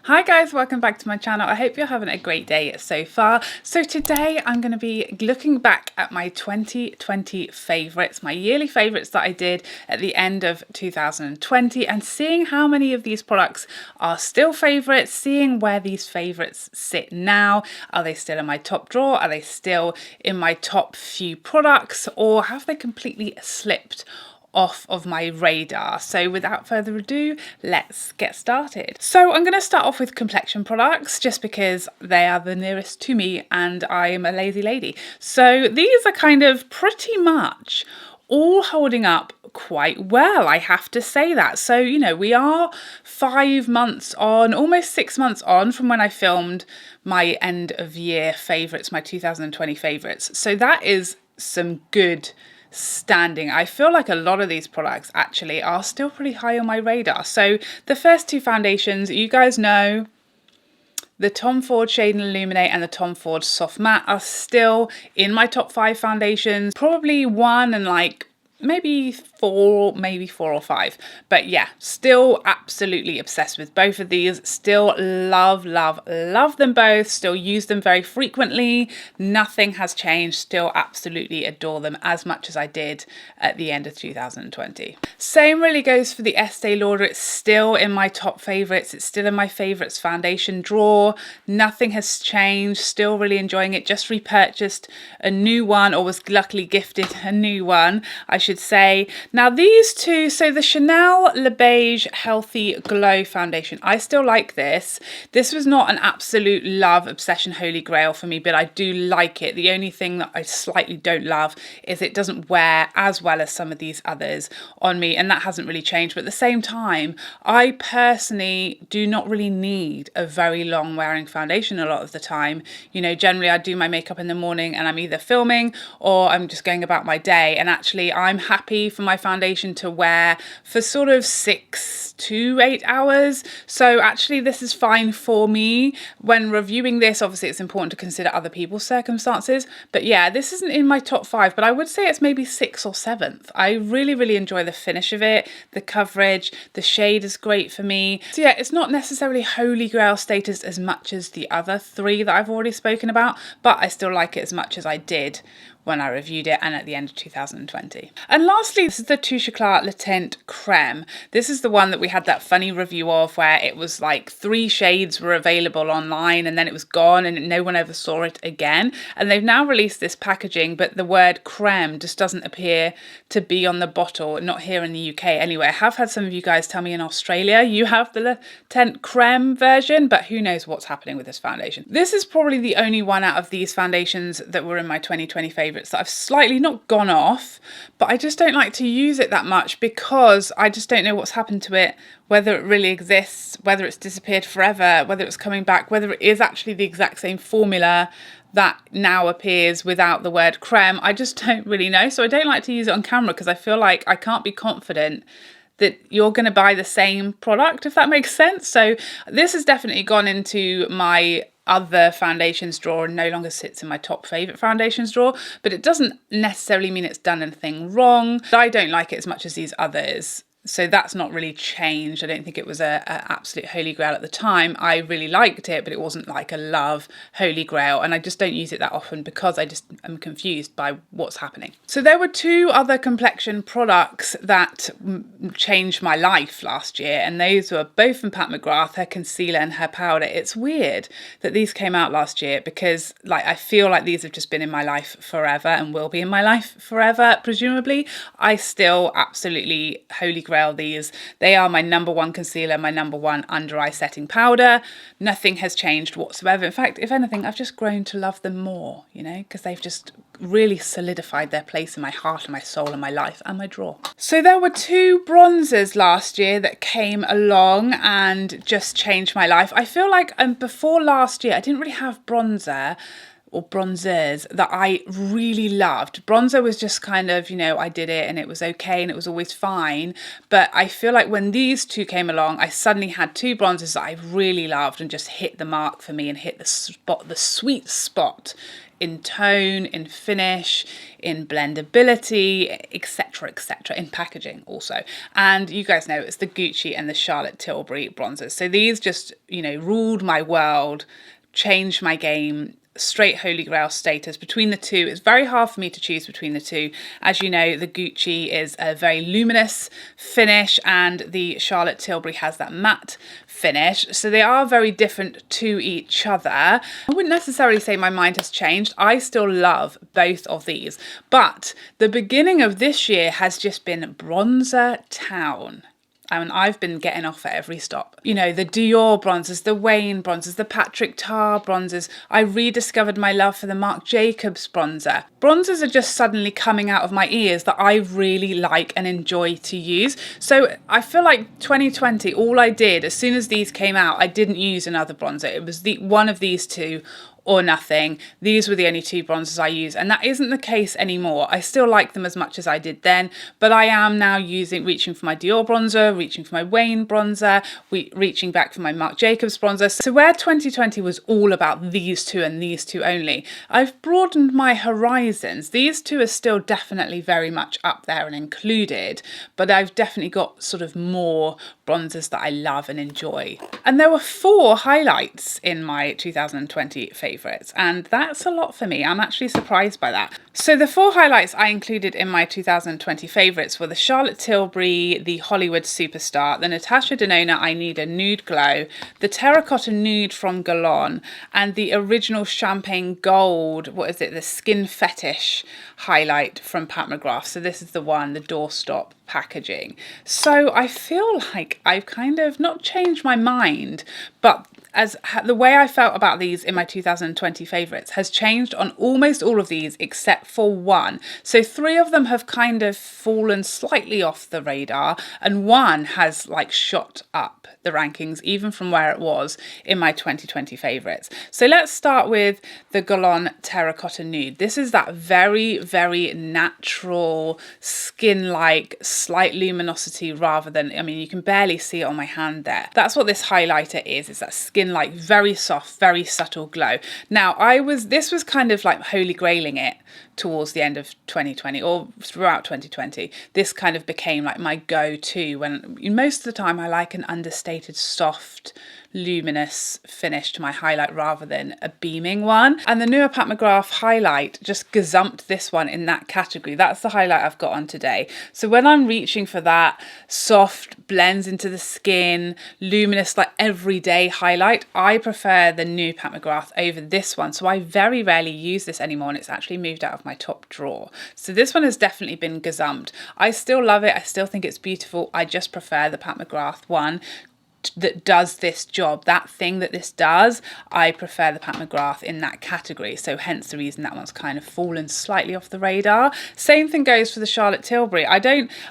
Hi guys, welcome back to my channel. I hope you're having a great day so far. So today I'm going to be looking back at my 2020 favourites, my yearly favourites that I did at the end of 2020 and seeing how many of these products are still favourites, seeing where these favourites sit now. Are they still in my top drawer? Are they still in my top few products, or have they completely slipped off of my radar? So without further ado, let's get started. So I'm going to start off with complexion products just because they are the nearest to me and I'm a lazy lady. So these are kind of pretty much all holding up quite well, I have to say that. So, you know, we are 5 months on, almost 6 months on from when I filmed my end of year favourites, my 2020 favourites. So that is some good standing. I feel like a lot of these products actually are still pretty high on my radar. So the first two foundations, you guys know, the Tom Ford Shade and Illuminate and the Tom Ford Soft Matte are still in my top 5 foundations. Probably one and like maybe four or five, but yeah, still absolutely obsessed with both of these. Still love them both, still use them very frequently. Nothing has changed, still absolutely adore them as much as I did at the end of 2020. Same really goes for the Estee Lauder. It's still in my top favorites. It's still in my favorites foundation drawer. Nothing has changed, still really enjoying it. Just repurchased a new one, or was luckily gifted a new one, I should say. Now these two, so the Chanel Le Beige Healthy Glow Foundation, I still like this. This was not an absolute love, obsession, holy grail for me, but I do like it. The only thing that I slightly don't love is it doesn't wear as well as some of these others on me, and that hasn't really changed. But at the same time, I personally do not really need a very long wearing foundation a lot of the time. You know, generally I do my makeup in the morning and I'm either filming or I'm just going about my day, and actually I'm happy for my foundation to wear for sort of 6 to 8 hours. So actually this is fine for me. When reviewing this, obviously it's important to consider other people's circumstances, but yeah, this isn't in my top 5, but I would say it's maybe 6th or 7th. I really enjoy the finish of it, the coverage, the shade is great for me. So yeah, it's not necessarily holy grail status as much as the other 3 that I've already spoken about, but I still like it as much as I did when I reviewed it and at the end of 2020. And lastly, this is the Touche Eclat Le Tint Creme. This is the one that we had that funny review of where it was like 3 shades were available online and then it was gone and no one ever saw it again. And they've now released this packaging, but the word creme just doesn't appear to be on the bottle, not here in the UK anyway. I have had some of you guys tell me in Australia you have the Le Tint Creme version, but who knows what's happening with this foundation. This is probably the only one out of these foundations that were in my 2020 favourites that I've slightly not gone off, but I just don't like to use it that much because I just don't know what's happened to it, whether it really exists, whether it's disappeared forever, whether it's coming back, whether it is actually the exact same formula that now appears without the word creme. I just don't really know. So I don't like to use it on camera because I feel like I can't be confident that you're going to buy the same product, if that makes sense. So this has definitely gone into my other foundations drawer and no longer sits in my top favourite foundations drawer, but it doesn't necessarily mean it's done anything wrong. I don't like it as much as these others. So that's not really changed. I don't think it was a absolute holy grail at the time. I really liked it, but it wasn't like a love holy grail. And I just don't use it that often because I just am confused by what's happening. So there were 2 other complexion products that changed my life last year. And those were both from Pat McGrath, her concealer and her powder. It's weird that these came out last year because like I feel like these have just been in my life forever and will be in my life forever, presumably. I still absolutely holy grail these. They are my number 1 concealer, my number 1 under eye setting powder. Nothing has changed whatsoever. In fact, if anything, I've just grown to love them more, you know, because they've just really solidified their place in my heart and my soul and my life and my drawer. So there were 2 bronzers last year that came along and just changed my life. I feel like before last year, I didn't really have bronzer or bronzers that I really loved. Bronzer was just kind of, you know, I did it and it was okay and it was always fine. But I feel like when these two came along, I suddenly had two bronzers that I really loved and just hit the mark for me and hit the spot, the sweet spot in tone, in finish, in blendability, etc., etc., in packaging also. And you guys know it's the Gucci and the Charlotte Tilbury bronzers. So these just, you know, ruled my world, changed my game, straight holy grail status. Between the two, it's very hard for me to choose between the two. As you know, the Gucci is a very luminous finish and the Charlotte Tilbury has that matte finish. So they are very different to each other. I wouldn't necessarily say my mind has changed. I still love both of these. But the beginning of this year has just been Bronzer Town. And I've been getting off at every stop. You know, the Dior bronzers, the Wayne bronzers, the Patrick Tar bronzers. I rediscovered my love for the Marc Jacobs bronzer. Bronzers are just suddenly coming out of my ears that I really like and enjoy to use. So I feel like 2020, all I did, as soon as these came out, I didn't use another bronzer. It was one of these two or nothing. These were the only two bronzers I use, and that isn't the case anymore. I still like them as much as I did then, but I am now reaching for my Dior bronzer, reaching for my Wayne bronzer, reaching back for my Marc Jacobs bronzer. So where 2020 was all about these two and these two only, I've broadened my horizons. These two are still definitely very much up there and included, but I've definitely got sort of more bronzers that I love and enjoy. And there were 4 highlights in my 2020 favourites, and that's a lot for me. I'm actually surprised by that. So the 4 highlights I included in my 2020 favourites were the Charlotte Tilbury, the Hollywood Superstar, the Natasha Denona I Need a Nude Glow, the Terracotta Nude from Guerlain, and the original Champagne Gold, the Skin Fetish highlight from Pat McGrath. So this is the one, the doorstop packaging. So I feel like I've kind of not changed my mind, but as the way I felt about these in my 2020 favourites has changed on almost all of these except for one. So 3 of them have kind of fallen slightly off the radar, and one has like shot up the rankings even from where it was in my 2020 favourites. So let's start with the Guerlain Terracotta Nude. This is that very, very natural skin-like slight luminosity rather than, I mean, you can barely see it on my hand there. That's what this highlighter is. It's that skin-like, very soft, very subtle glow. Now, this was kind of like holy grailing it towards the end of 2020 or throughout 2020. This kind of became like my go-to when most of the time I like an understated, soft, luminous finish to my highlight rather than a beaming one. And the newer Pat McGrath highlight just gazumped this one in that category. That's the highlight I've got on today. So when I'm reaching for that soft, blends into the skin, luminous, like everyday highlight, I prefer the new Pat McGrath over this one. So I very rarely use this anymore, and it's actually moved out of my top drawer. So this one has definitely been gazumped. I still love it. I still think it's beautiful. I just prefer the Pat McGrath one that does this job, that thing that this does. I prefer the Pat McGrath in that category, so hence the reason that one's kind of fallen slightly off the radar. Same thing goes for the Charlotte Tilbury. I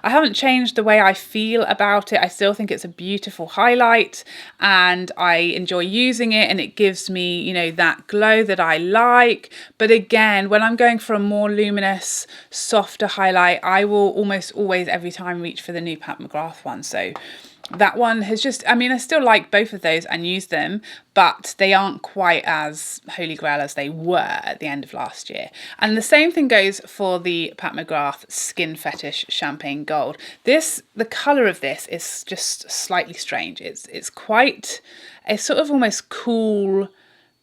haven't changed the way I feel about it. I still think it's a beautiful highlight and I enjoy using it, and it gives me, you know, that glow that I like. But again, when I'm going for a more luminous, softer highlight, I will almost always every time reach for the new Pat McGrath one. So that one has just, I mean, I still like both of those and use them, but they aren't quite as holy grail as they were at the end of last year. And the same thing goes for the Pat McGrath Skin Fetish Champagne Gold. The colour of this is just slightly strange. It's sort of almost cool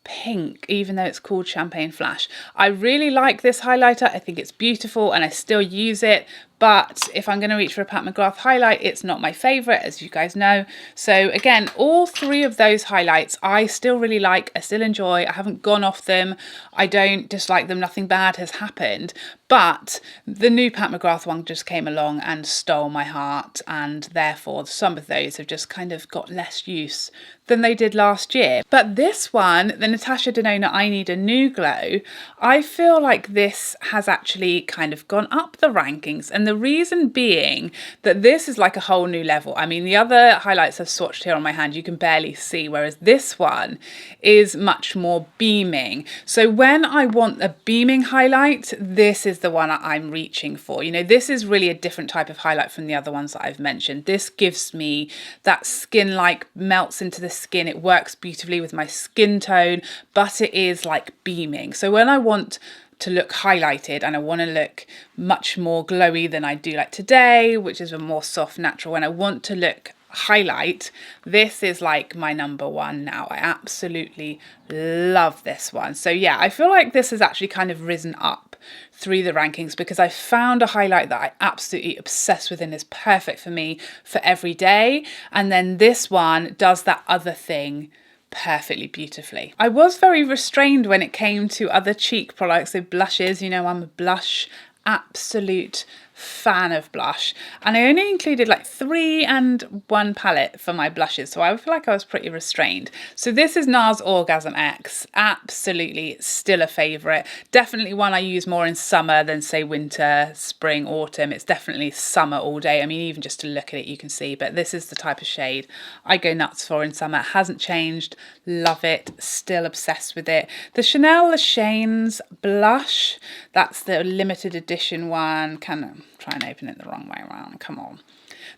pink, even though it's called Champagne Flash. I really like this highlighter. I think it's beautiful and I still use it. But if I'm going to reach for a Pat McGrath highlight, it's not my favourite, as you guys know. So again, all 3 of those highlights I still really like, I still enjoy. I haven't gone off them. I don't dislike them. Nothing bad has happened. But the new Pat McGrath one just came along and stole my heart, and therefore some of those have just kind of got less use than they did last year. But this one, the Natasha Denona I Need a New Glow, I feel like this has actually kind of gone up the rankings. And the reason being that this is like a whole new level. I mean, the other highlights I've swatched here on my hand, you can barely see, whereas this one is much more beaming. So when I want a beaming highlight, this is the one I'm reaching for. You know, this is really a different type of highlight from the other ones that I've mentioned. This gives me that skin-like, melts into the skin. It works beautifully with my skin tone, but it is like beaming. So when I want to look highlighted and I want to look much more glowy than I do like today, which is a more soft natural, when I want to look highlight, this is like my number one now. I absolutely love this one. So yeah, I feel like this has actually kind of risen up through the rankings because I found a highlight that I absolutely obsessed with and is perfect for me for every day, and then this one does that other thing perfectly beautifully. I was very restrained when it came to other cheek products, so blushes. You know, I'm a blush absolute fan of blush, and I only included like 3 and 1 palette for my blushes, so I feel like I was pretty restrained. So this is Nars Orgasm X, absolutely still a favourite, definitely one I use more in summer than say winter, spring, autumn. It's definitely summer all day. I mean, even just to look at it you can see, but this is the type of shade I go nuts for in summer. It hasn't changed, love it, still obsessed with it. The Chanel Shane's blush, that's the limited edition one. Try and open it the wrong way around, come on.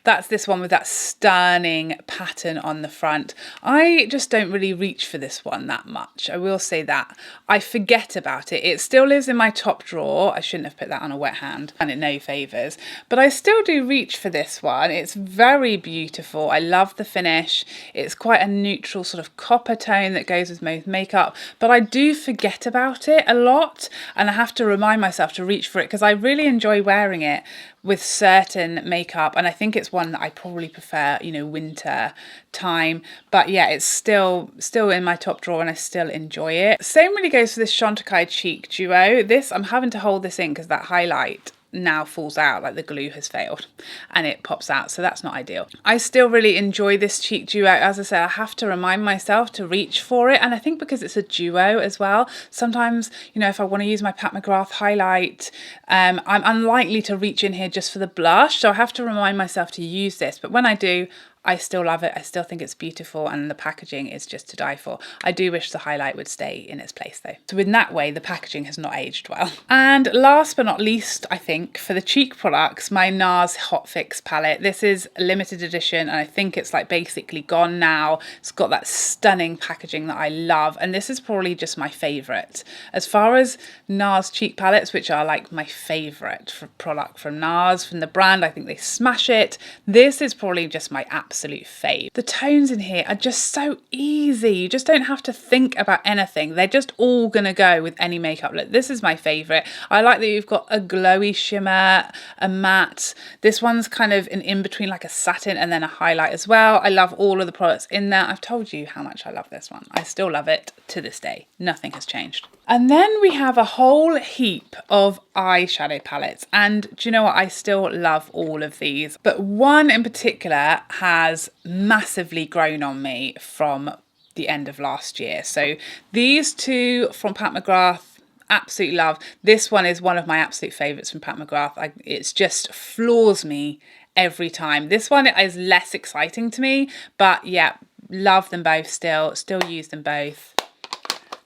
That's this one with that stunning pattern on the front. I just don't really reach for this one that much, I will say that. I forget about it. It still lives in my top drawer. I shouldn't have put that on a wet hand, and it no favours. But I still do reach for this one. It's very beautiful. I love the finish. It's quite a neutral sort of copper tone that goes with most makeup. But I do forget about it a lot, and I have to remind myself to reach for it because I really enjoy wearing it with certain makeup, and I think it's one that I probably prefer, you know, winter time. But yeah, it's still in my top drawer and I still enjoy it. Same really goes for this Chantecaille cheek duo. This, I'm having to hold this in because that highlight now falls out, like the glue has failed and it pops out, so that's not ideal. I still really enjoy this cheek duo. As I said, I have to remind myself to reach for it, and I think because it's a duo as well, sometimes, you know, if I want to use my Pat McGrath highlight, I'm unlikely to reach in here just for the blush, so I have to remind myself to use this. But when I do, I still love it. I still think it's beautiful, and the packaging is just to die for. I do wish the highlight would stay in its place though. So in that way, the packaging has not aged well. And last but not least, I think, for the cheek products, my Nars Hot Fix palette. This is a limited edition, and I think it's like basically gone now. It's got that stunning packaging that I love, and this is probably just my favorite. As far as Nars cheek palettes, which are like my favorite product from Nars, from the brand, I think they smash it. This is probably just my absolute fave. The tones in here are just so easy. You just don't have to think about anything. They're just all gonna go with any makeup look. This is my favorite. I like that you've got a glowy shimmer, a matte. This one's kind of an in-between, like a satin and then a highlight as well. I love all of the products in there. I've told you how much I love this one. I still love it to this day. Nothing has changed. And then we have a whole heap of eyeshadow palettes, and do you know what? I still love all of these, but one in particular has massively grown on me from the end of last year. So these two from Pat McGrath, absolutely love. This one is one of my absolute favorites from Pat McGrath. It's just floors me every time. This one is less exciting to me, but yeah, love them both still use them both.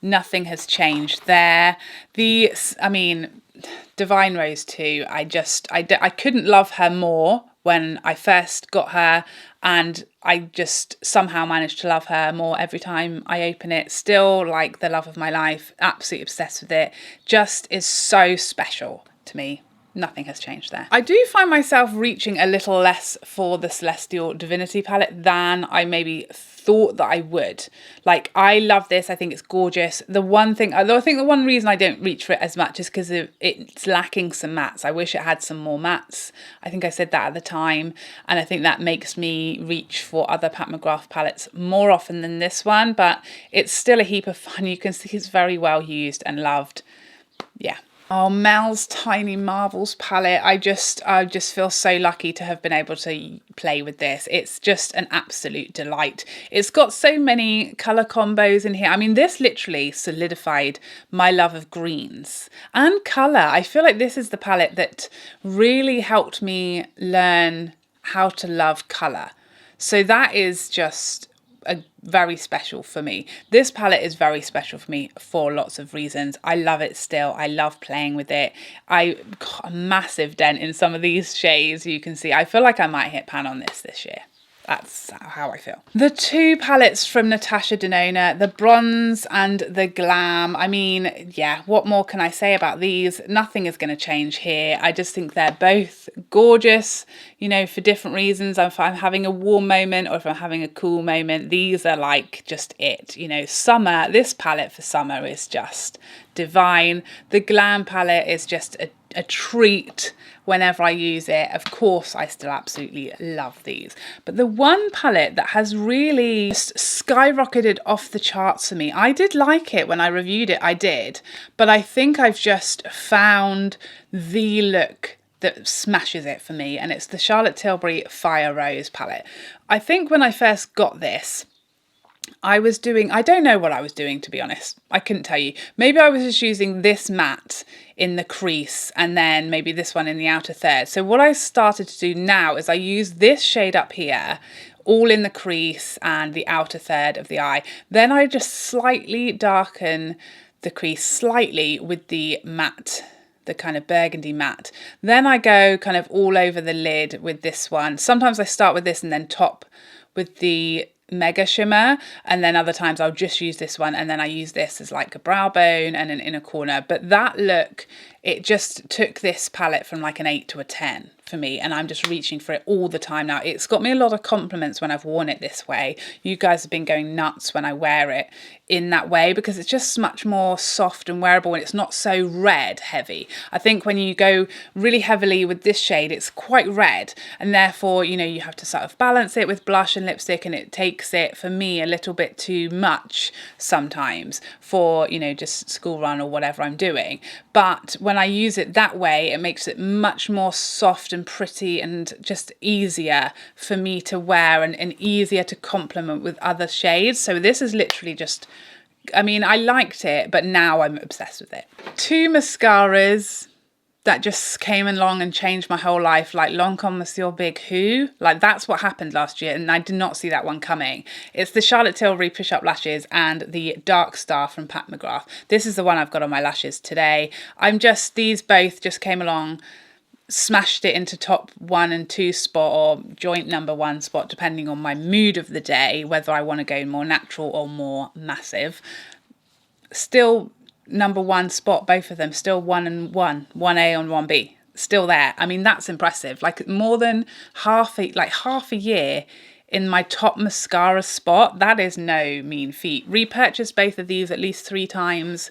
Nothing has changed there. I mean, Divine Rose 2, I couldn't love her more when I first got her, and I just somehow managed to love her more every time I open it. Still like the love of my life, absolutely obsessed with it. Just is so special to me. Nothing has changed there. I do find myself reaching a little less for the Celestial Divinity palette than I maybe thought that I would. Like, I love this. I think it's gorgeous. Although I think the one reason I don't reach for it as much is because it's lacking some mattes. I wish it had some more mattes. I think I said that at the time, and I think that makes me reach for other Pat McGrath palettes more often than this one, but it's still a heap of fun. You can see it's very well used and loved. Yeah. Oh, Mel's Tiny Marvels palette. I just feel so lucky to have been able to play with this. It's just an absolute delight. It's got so many colour combos in here. I mean, this literally solidified my love of greens and colour. I feel like this is the palette that really helped me learn how to love colour. So that is just very special for me. This palette is very special for me for lots of reasons. I love it still. I love playing with it. I got a massive dent in some of these shades. You can see, I feel like I might hit pan on this year. That's how I feel. The two palettes from Natasha Denona, the Bronze and the Glam. I mean, yeah, what more can I say about these? Nothing is going to change here. I just think they're both gorgeous, you know, for different reasons. If I'm having a warm moment or if I'm having a cool moment, these are like just it. You know, summer, this palette for summer is just divine. The Glam palette is just a treat whenever I use it. Of course, I still absolutely love these. But the one palette that has really just skyrocketed off the charts for me, I did like it when I reviewed it, I did. But I think I've just found the look that smashes it for me. And it's the Charlotte Tilbury Fire Rose palette. I think when I first got this, I don't know what I was doing, to be honest. I couldn't tell you. Maybe I was just using this matte in the crease and then maybe this one in the outer third. So what I started to do now is I use this shade up here, all in the crease and the outer third of the eye. Then I just slightly darken the crease slightly with the matte, the kind of burgundy matte. Then I go kind of all over the lid with this one. Sometimes I start with this and then top with the Mega Shimmer, and then other times I'll just use this one and then I use this as like a brow bone and an inner corner. But that look, it just took this palette from like an 8 to a 10 for me, and I'm just reaching for it all the time now. It's got me a lot of compliments when I've worn it this way. You guys have been going nuts when I wear it in that way because it's just much more soft and wearable and it's not so red heavy. I think when you go really heavily with this shade, it's quite red, and therefore, you know, you have to sort of balance it with blush and lipstick, and it takes it, for me, a little bit too much sometimes for, you know, just school run or whatever I'm doing. But when I use it that way, it makes it much more soft and pretty and just easier for me to wear and easier to complement with other shades. So this is literally just, I mean, I liked it, but now I'm obsessed with it. Two mascaras that just came along and changed my whole life, like Lancome Monsieur Big Who. Like, that's what happened last year, and I did not see that one coming. It's the Charlotte Tilbury Push Up Lashes and the Dark Star from Pat McGrath. This is the one I've got on my lashes today. These both just came along, smashed it into top 1 and 2 spot, or joint number 1 spot, depending on my mood of the day, whether I want to go more natural or more massive. Still number 1 spot, both of them, still 1 and 1, 1A and 1B, still there. I mean, that's impressive. Like more than half a year in my top mascara spot. That is no mean feat. Repurchased both of these at least 3 times.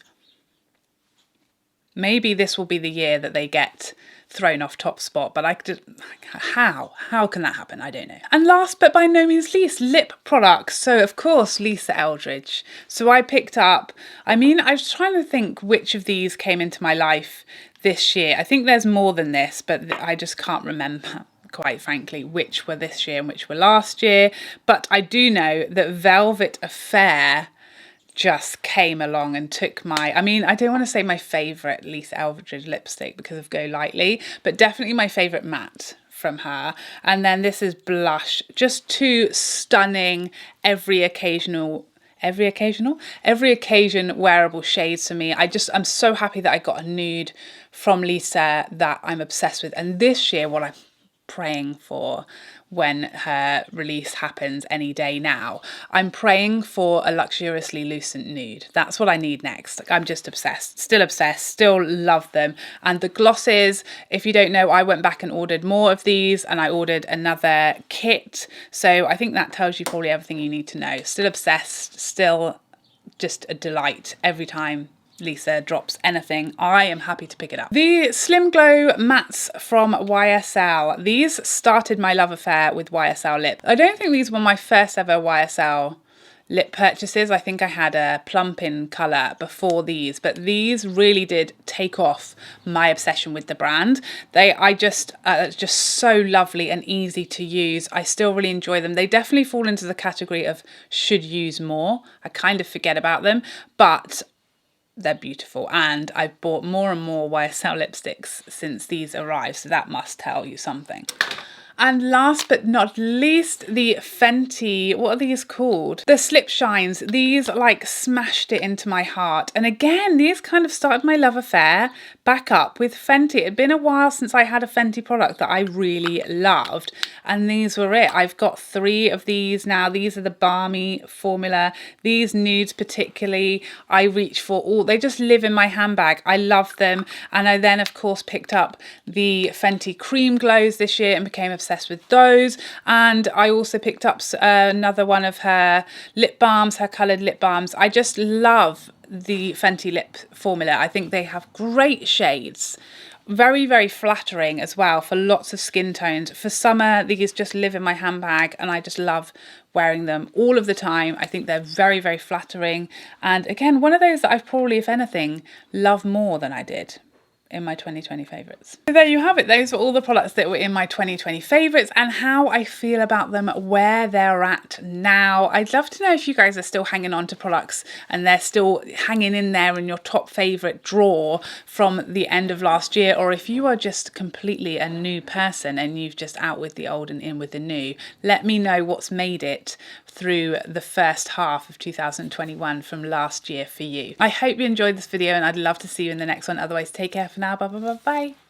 Maybe this will be the year that they get thrown off top spot, but how can that happen? I don't know. And last but by no means least, lip products. So of course, Lisa Eldridge. So I picked up, I mean, I was trying to think which of these came into my life this year. I think there's more than this, but I just can't remember, quite frankly, which were this year and which were last year. But I do know that Velvet Affair just came along and took I mean, I don't want to say my favourite Lisa Eldridge lipstick because of Go Lightly, but definitely my favourite matte from her. And then this is Blush. Just 2 stunning every occasion wearable shades for me. I'm so happy that I got a nude from Lisa that I'm obsessed with. And this year, what I'm praying for when her release happens any day now, I'm praying for a luxuriously lucent nude. That's what I need next. Like, I'm just obsessed, still love them. And the glosses, if you don't know, I went back and ordered more of these, and I ordered another kit. So I think that tells you probably everything you need to know. Still obsessed, still just a delight every time Lisa drops anything. I am happy to pick it up. The Slim Glow mattes from YSL. These started my love affair with YSL lip. I don't think these were my first ever YSL lip purchases. I think I had a plumping colour before these, but these really did take off my obsession with the brand. Just so lovely and easy to use. I still really enjoy them. They definitely fall into the category of should use more. I kind of forget about them, but they're beautiful, and I've bought more and more YSL lipsticks since these arrived, so that must tell you something. And last but not least, the Fenty, what are these called? The Slip Shines. These like smashed it into my heart. And again, these kind of started my love affair back up with Fenty. It had been a while since I had a Fenty product that I really loved. And these were it. I've got 3 of these now. These are the balmy formula. These nudes particularly, I reach for all. They just live in my handbag. I love them. And I then, of course, picked up the Fenty Cream Glows this year and became obsessed with those. And I also picked up another one of her lip balms, her coloured lip balms. I just love the Fenty lip formula. I think they have great shades. Very, very flattering as well for lots of skin tones. For summer, these just live in my handbag and I just love wearing them all of the time. I think they're very, very flattering. And again, one of those that I've probably, if anything, love more than I did in my 2020 favourites. So there you have it. Those were all the products that were in my 2020 favourites and how I feel about them, where they're at now. I'd love to know if you guys are still hanging on to products and they're still hanging in there in your top favourite drawer from the end of last year, or if you are just completely a new person and you've just out with the old and in with the new. Let me know what's made it through the first half of 2021 from last year for you. I hope you enjoyed this video and I'd love to see you in the next one. Otherwise, take care for now. Bye bye bye bye.